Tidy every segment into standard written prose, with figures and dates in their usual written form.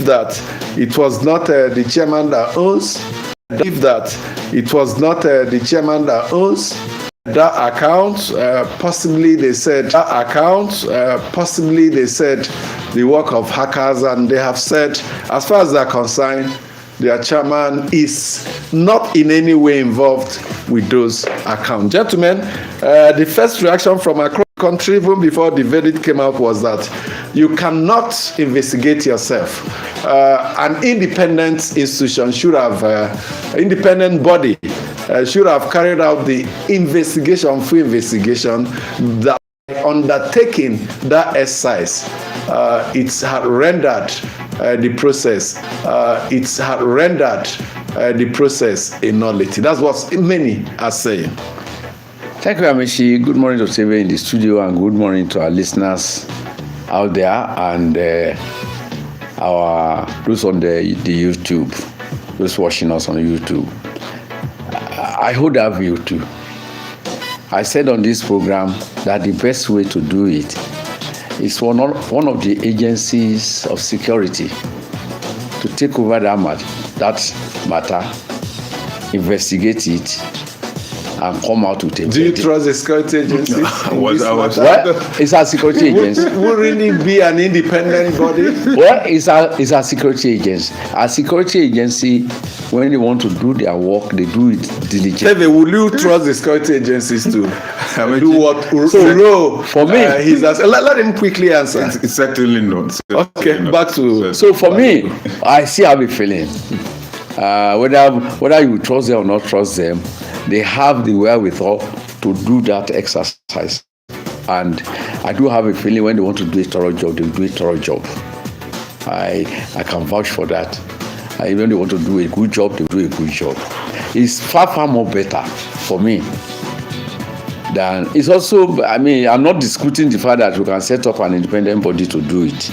if that it was not the chairman that owns, if that it was not the chairman that owns that account, possibly they said the work of hackers, and they have said, as far as they're concerned, their chairman is not in any way involved with those accounts. Gentlemen, the first reaction from across the country, even before the verdict came out, was that you cannot investigate yourself. An independent institution should have, independent body should have carried out the investigation, full investigation, that undertaking that exercise. It's had rendered the process. It's had rendered the process a nullity. That's what many are saying. Thank you, Amishi. Good morning to TV in the studio, and good morning to our listeners out there, and those on the YouTube, those watching us on YouTube. I hold that view too. I said on this program that the best way to do it is one of the agencies of security to take over that matter, investigate it, and come out with a verdict. Do you trust the security agency? Well, it's a security agency. Wouldn't it be an independent body? Well, it's a security agency. A security agency, when they want to do their work, they do it diligently. Will you trust the security agencies to do what? So, for me, let him quickly answer. It's certainly not. Okay, back to. So for me, I still have a feeling. Whether you trust them or not trust them, they have the wherewithal to do that exercise. And I do have a feeling when they want to do a thorough job, they will do a thorough job. I can vouch for that. Even when they want to do a good job, they will do a good job. It's far more better for me than it's also. I mean, I'm not disputing the fact that we can set up an independent body to do it.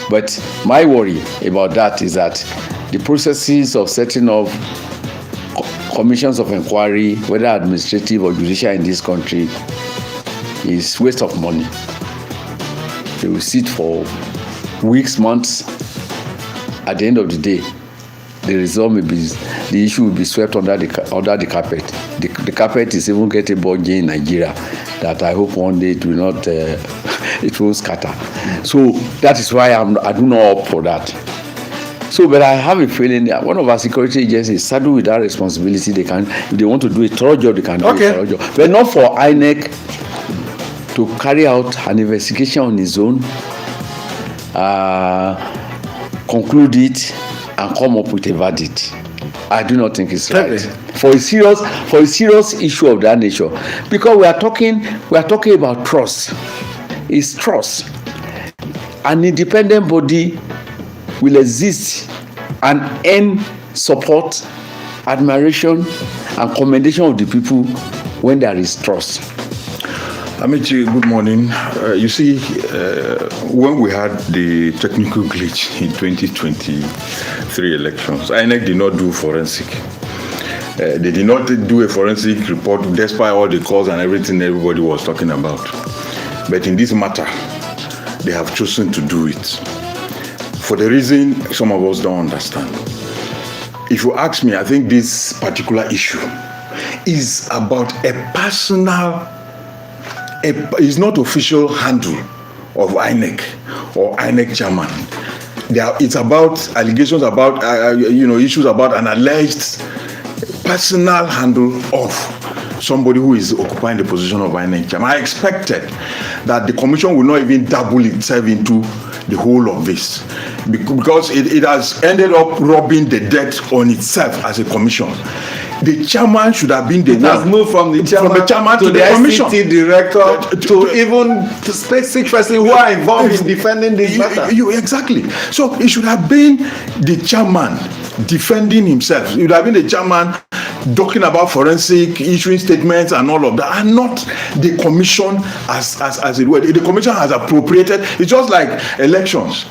But my worry about that is that the processes of setting up commissions of inquiry, whether administrative or judicial in this country, is waste of money. They will sit for weeks, months. At the end of the day, the result may be, the issue will be swept under the carpet. The carpet is even getting bulgy in Nigeria, that I hope one day it will not, it will scatter. So that is why I do not opt for that. So, but I have a feeling that one of our security agencies saddled with that responsibility. They can, if they want to do a thorough job, they can do a thorough job. But not for INEC to carry out an investigation on its own, conclude it, and come up with a verdict. I do not think it's right for a serious issue of that nature, because we are talking about trust. It's trust. An independent body will exist and earn support, admiration, and commendation of the people when there is trust. Amici, good morning. You see, when we had the technical glitch in 2023 elections, INEC did not do forensic. They did not do a forensic report despite all the calls and everything everybody was talking about. But in this matter, they have chosen to do it for the reason some of us don't understand. If you ask me, I think this particular issue is about a personal, it's not official handle of INEC or INEC chairman. It's about allegations about, issues about an alleged personal handle of somebody who is occupying the position of INEC chairman. I expected that the commission will not even dabble itself into the whole of this, because it has ended up robbing the debt on itself as a commission. The chairman should have been the one. It has moved from the chairman to the commission. ICT director to even to specific persons who are involved in defending this matter. Exactly. So it should have been the chairman defending himself. It would have been the chairman talking about forensic, issuing statements and all of that, are not the commission as it were. The commission has appropriated. It's just like elections.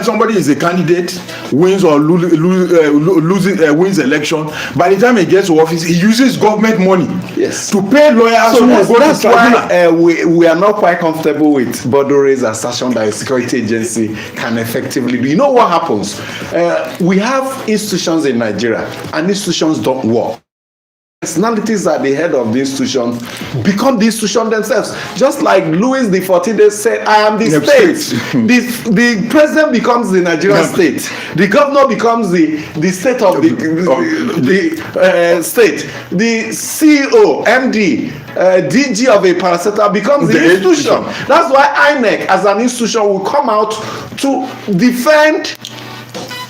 Somebody is a candidate, wins or wins election. By the time he gets to office, he uses government money to pay lawyers who will go to tribunal. We are not quite comfortable with Bodore's assertion that a security agency can effectively do. You know what happens? We have institutions in Nigeria, and institutions don't work. Personalities at the head of the institution become the institution themselves. Just like Louis the 14th said, I am the state. The president becomes the Nigerian state. The governor becomes the state of the state. The CEO, MD, DG of a parastatal becomes the institution. That's why INEC as an institution will come out to defend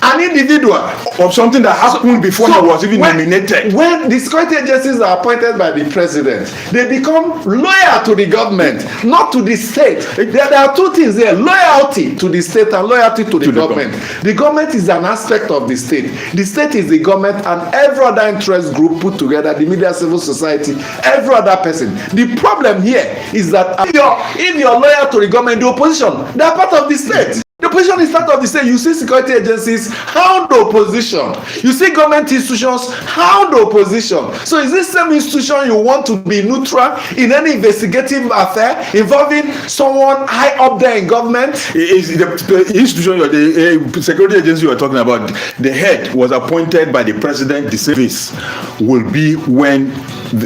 an individual of something that happened before he was even nominated. When the security agencies are appointed by the president, they become loyal to the government, not to the state. There are two things there: loyalty to the state and loyalty to the government. The government is an aspect of the state. The state is the government and every other interest group put together, the media, civil society, every other person. The problem here is that if you're loyal to the government, the opposition, they are part of the state. The opposition is part of the state. You see security agencies hound the opposition. You see government institutions hound the opposition. So is this same institution you want to be neutral in any investigative affair involving someone high up there in government? Is the institution, the security agency you are talking about, the head was appointed by the president. The service will be when,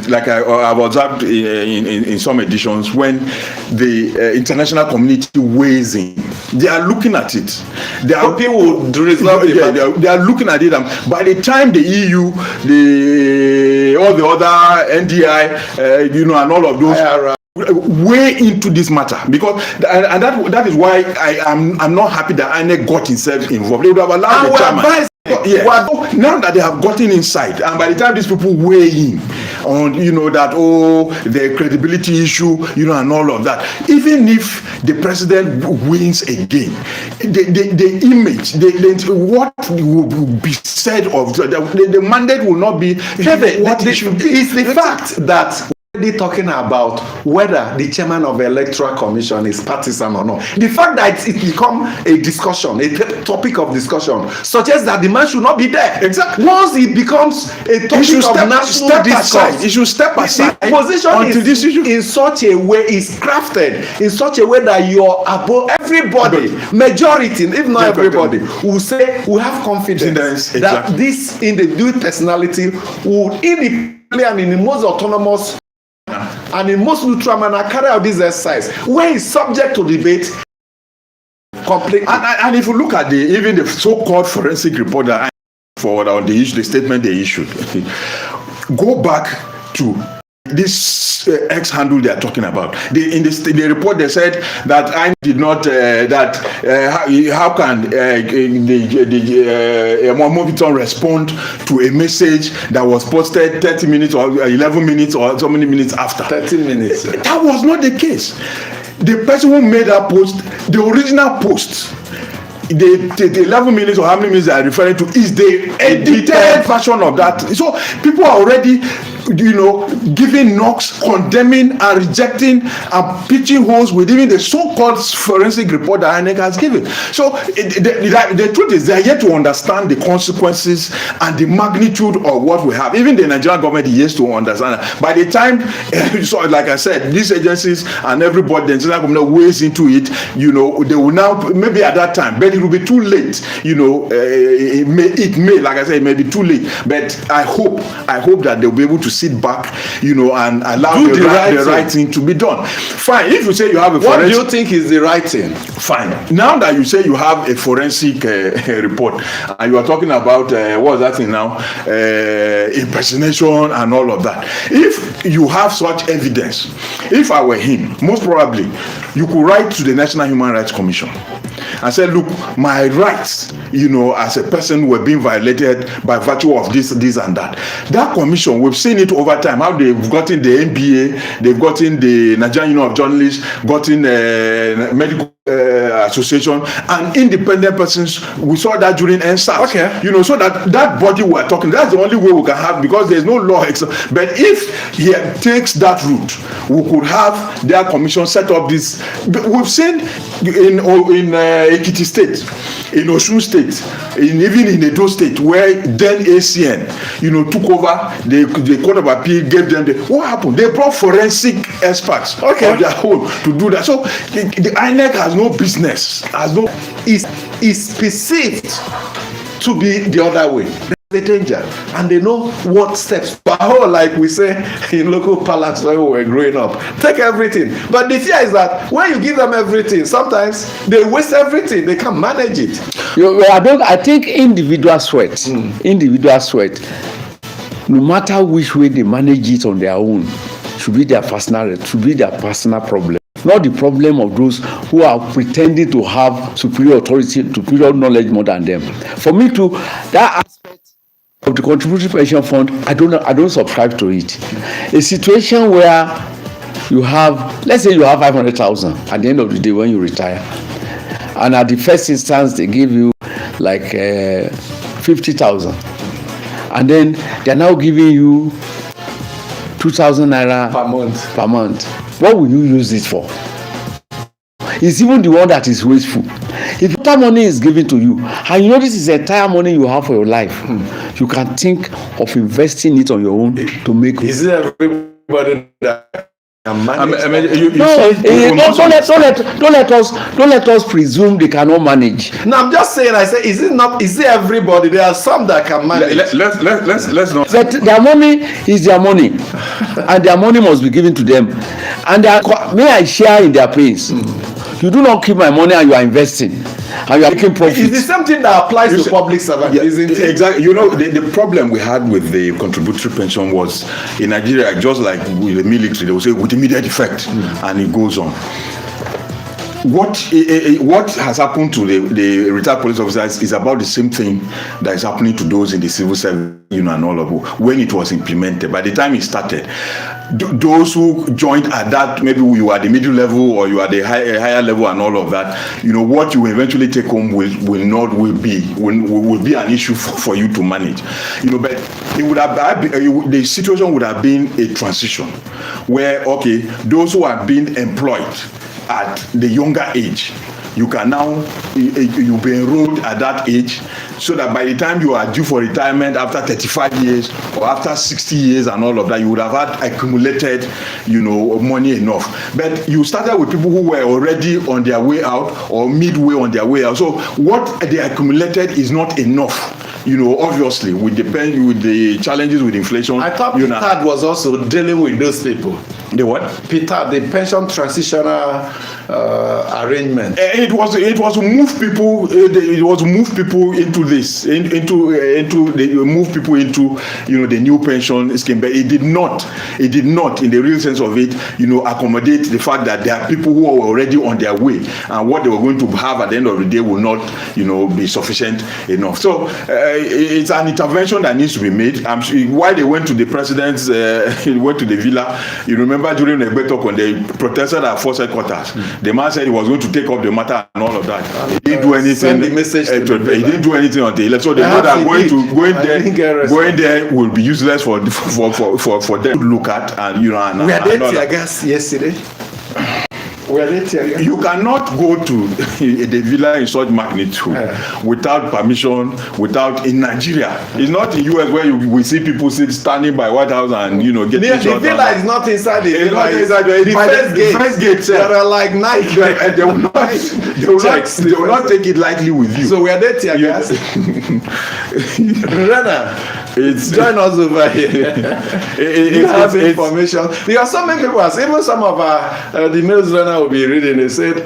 like I've observed in some editions, when the international community weighs in. They are looking at it. They are people they are looking at it, and by the time the EU, all the other NDI, and all of those way into this matter, because and that is why I'm not happy that INEC got himself involved. They would have allowed the chairman. Now that they have gotten inside, and by the time these people weigh in on that the credibility issue, and all of that, even if the president wins again, the image, what will be said of the mandate will not be what it should be. It's the fact that talking about whether the chairman of the electoral commission is partisan or not. The fact that it become a discussion, a topic of discussion, suggests that the man should not be there. Exactly. Once it becomes a topic of national discourse, it should step aside. The position this issue in such a way is crafted in such a way that you're above everybody. Majority, if not everybody, will say we have confidence that this individual personality will independently and in the most autonomous and in most neutral manner carry out this exercise where it's subject to debate completely. And if you look at even the so-called forensic report that I forward on the statement they issued, go back to this X handle they are talking about. In the report they said that I did not how can Moviton respond to a message that was posted 30 minutes or 11 minutes or so many minutes after. 13 minutes. That was not the case. The person who made that post, the original post, the 11 minutes or how many minutes they are referring to is the edited version of that. So people are already giving knocks, condemning and rejecting and pitching holes with even the so-called forensic report that INEC has given. So the truth is they are yet to understand the consequences and the magnitude of what we have. Even the Nigerian government is yet to understand that. By the time, so like I said, these agencies and everybody, the Nigerian government weighs into it, they will now, maybe at that time, but it will be too late. It may, like I said, it may be too late. But I hope that they'll be able to sit back, and allow the right thing to be done. Fine. If you say you have a forensic, what do you think is the right thing? Fine. Now that you say you have a forensic report, and you are talking about what's that thing now? Impersonation and all of that. If you have such evidence, if I were him, most probably you could write to the National Human Rights Commission and say, look, my rights, as a person were being violated by virtue of this and that. That commission, we've seen it over time, how they've gotten the NBA, they've gotten the Nigerian Union of Journalists, gotten medical association, and independent persons. We saw that during NSAS. Okay. You know, so that body we're talking, that's the only way we can have, because there's no law. But if he takes that route, we could have their commission set up this. We've seen in Ekiti State, in Osun State, even in Edo State, where then ACN, you know, took over the Court of Appeal, gave them what happened? They brought forensic experts of their own to do that. So the INEC has no business, is perceived to be the other way. The danger, and they know what steps. Like we say in local parlance when we were growing up, take everything. But the fear is that when you give them everything, sometimes they waste everything. They can't manage it. I think individual sweat, no matter which way they manage it on their own, should be their personal problem. Not the problem of those who are pretending to have superior authority, superior knowledge more than them. For me too, that aspect of the contributory pension fund, I don't subscribe to it. A situation where you have, let's say you have 500,000 at the end of the day when you retire, and at the first instance they give you like 50,000, and then they're now giving you 2,000 naira per month. What will you use it for? It's even the one that is wasteful. If that money is given to you, and you know this is the entire money you have for your life, you can think of investing it on your own to make. Is it everybody that can manage? Don't let us presume they cannot manage. No, I'm just saying. Is it everybody? There are some that can manage. Let's not. But their money is their money, and their money must be given to them. And may I share in their pains? You do not keep my money and you are investing and you are making profit. It's the same thing that applies to public servants, isn't it? Exactly. You know, the problem we had with the contributory pension was in Nigeria, just like with the military, they will say with immediate effect, and it goes on. What has happened to the retired police officers is about the same thing that is happening to those in the civil service, you know, and all of it, when it was implemented. By the time it started, those who joined at that, maybe you are the middle level or you are the higher level and all of that, you know, what you eventually take home will be an issue for you to manage, you know. But it would have the situation would have been a transition where, okay, those who are being employed at the younger age, you can now you'll be enrolled at that age, so that by the time you are due for retirement after 35 years or after 60 years and all of that, you would have had accumulated, you know, money enough. But you started with people who were already on their way out or midway on their way out. So what they accumulated is not enough. You know, obviously, with the challenges with inflation. I thought Peter was also dealing with those people. The what? Peter, the pension transitional arrangement. It was to move people. It was to move people into this, move people into, you know, the new pension scheme. But it did not, in the real sense of it, you know, accommodate the fact that there are people who are already on their way, and what they were going to have at the end of the day will not, you know, be sufficient enough. So it's an intervention that needs to be made. I'm sure why they went to the president's, went to the villa. You remember during the talk when they protested at force headquarters, the man said he was going to take up the matter and all of that. He didn't do anything. Send the message he didn't do anything until election. So they know that going there will be useless for them to look at, and you know. We had I guess yesterday. You cannot go to the villa in such magnitude without permission, in Nigeria. It's not in US where we see people standing by White House and, you know, getting shot. The villa is not inside the villa. It's not inside the first gate. There are like night. They will not take it lightly with you. So we are there, tear gas. Join us over here. You have information. There are so many people, even some of the mails runner will be reading. They said,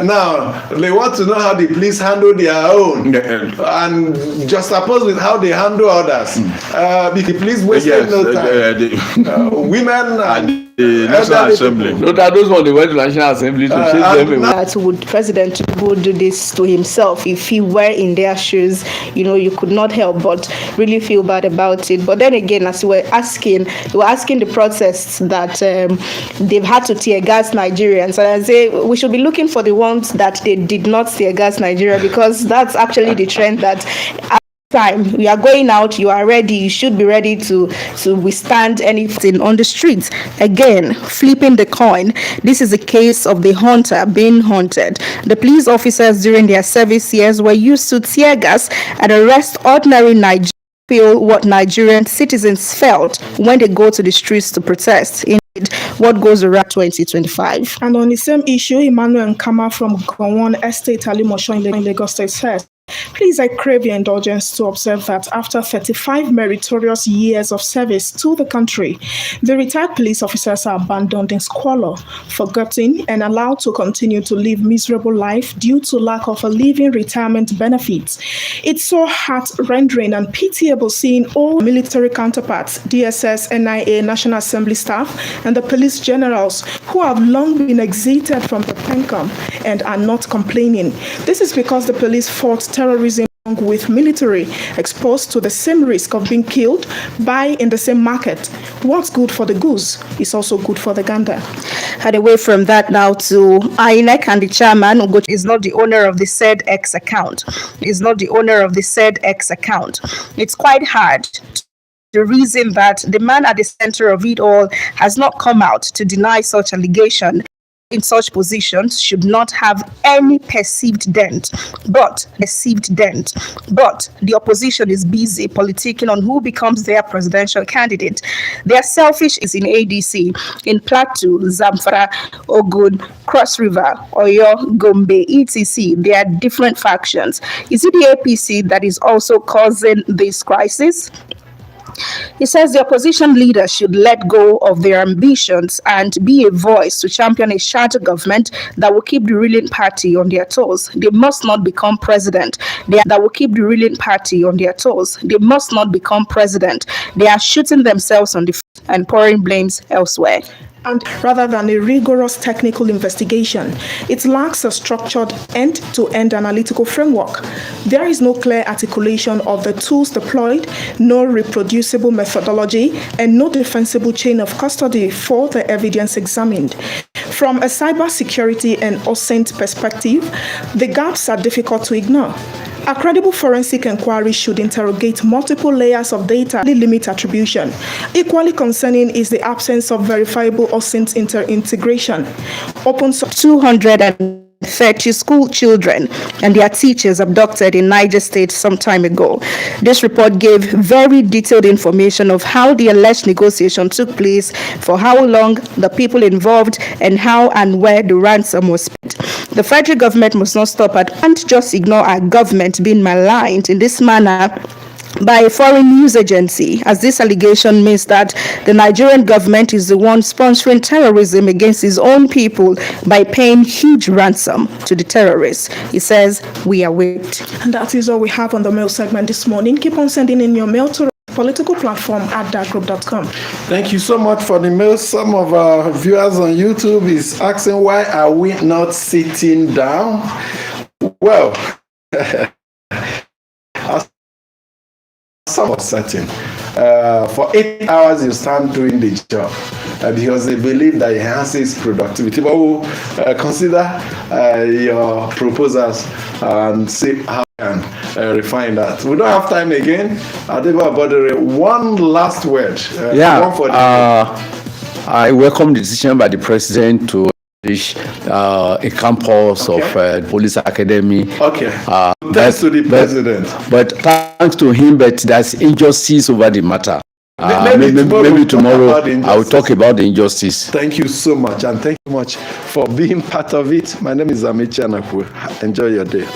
now they want to know how the police handle their own and juxtapose with how they handle others. The police wasted no time. Women and National Assembly. No, that those ones they went to National Assembly to chase them away. That would President Tinubu do this to himself if he were in their shoes? You could not help but really feel bad about it. But then again, as you were asking the protests that they've had to tear gas Nigerians, and I say we should be looking for the ones that they did not tear gas Nigeria, because that's actually the trend that time we are going out, you are ready, you should be ready to withstand anything on the streets. Again, flipping the coin, this is a case of the hunter being hunted. The police officers during their service years were used to tear gas and arrest ordinary Nigerians. Feel what Nigerian citizens felt when they go to the streets to protest. What goes around 2025. And on the same issue, Emmanuel Nkama from Gowon Estate, Alimosho in Lagos State says, please, I crave your indulgence to observe that after 35 meritorious years of service to the country, the retired police officers are abandoned in squalor, forgotten, and allowed to continue to live miserable life due to lack of a living retirement benefits. It's so heart-rendering and pitiable seeing all military counterparts, DSS, NIA, National Assembly staff, and the police generals who have long been exited from the PENCOM and are not complaining. This is because the police fought terrorism with military, exposed to the same risk of being killed by in the same market. What's good for the goose is also good for the gander. And away from that now to INEC and the chairman, who is not the owner of the said X account. Is not the owner of the said X account. It's quite hard. The reason that the man at the center of it all has not come out to deny such allegation in such positions should not have any perceived dent. But the opposition is busy politicking on who becomes their presidential candidate. They are selfish is in ADC, in Plateau, Zamfara, Ogun, Cross River, Oyo, Gombe, etc. They are different factions. Is it the APC that is also causing this crisis? He says the opposition leaders should let go of their ambitions and be a voice to champion a shadow government that will keep the ruling party on their toes. They must not become president. They must not become president. They are shooting themselves on the foot and pouring blames elsewhere. And rather than a rigorous technical investigation, it lacks a structured end-to-end analytical framework. There is no clear articulation of the tools deployed, no reproducible methodology, and no defensible chain of custody for the evidence examined. From a cybersecurity and OSINT perspective, the gaps are difficult to ignore. A credible forensic inquiry should interrogate multiple layers of data, limit attribution. Equally concerning is the absence of verifiable OSINT integration. Open source 230 school children and their teachers abducted in Niger State some time ago. This report gave very detailed information of how the alleged negotiation took place, for how long, the people involved, and how and where the ransom was spent. The federal government must not stop at and just ignore our government being maligned in this manner by a foreign news agency, as this allegation means that the Nigerian government is the one sponsoring terrorism against its own people by paying huge ransom to the terrorists. He says, we are whipped. And that is all we have on the mail segment this morning. Keep on sending in your mail to political platform at darkgroup.com. Thank you so much for the mail. Some of our viewers on YouTube is asking, why are we not sitting down? Well, somewhat certain. For 8 hours you stand doing the job because they believe that enhances productivity. But we'll consider your proposals and see how we can refine that. We don't have time again. One last word. I welcome the decision by the president to a campus of police academy. Okay. Thanks to the president. But thanks to him, but there's injustice over the matter. Maybe tomorrow I will talk about the injustice. Thank you so much, and thank you much for being part of it. My name is Amici Anakwu. Enjoy your day.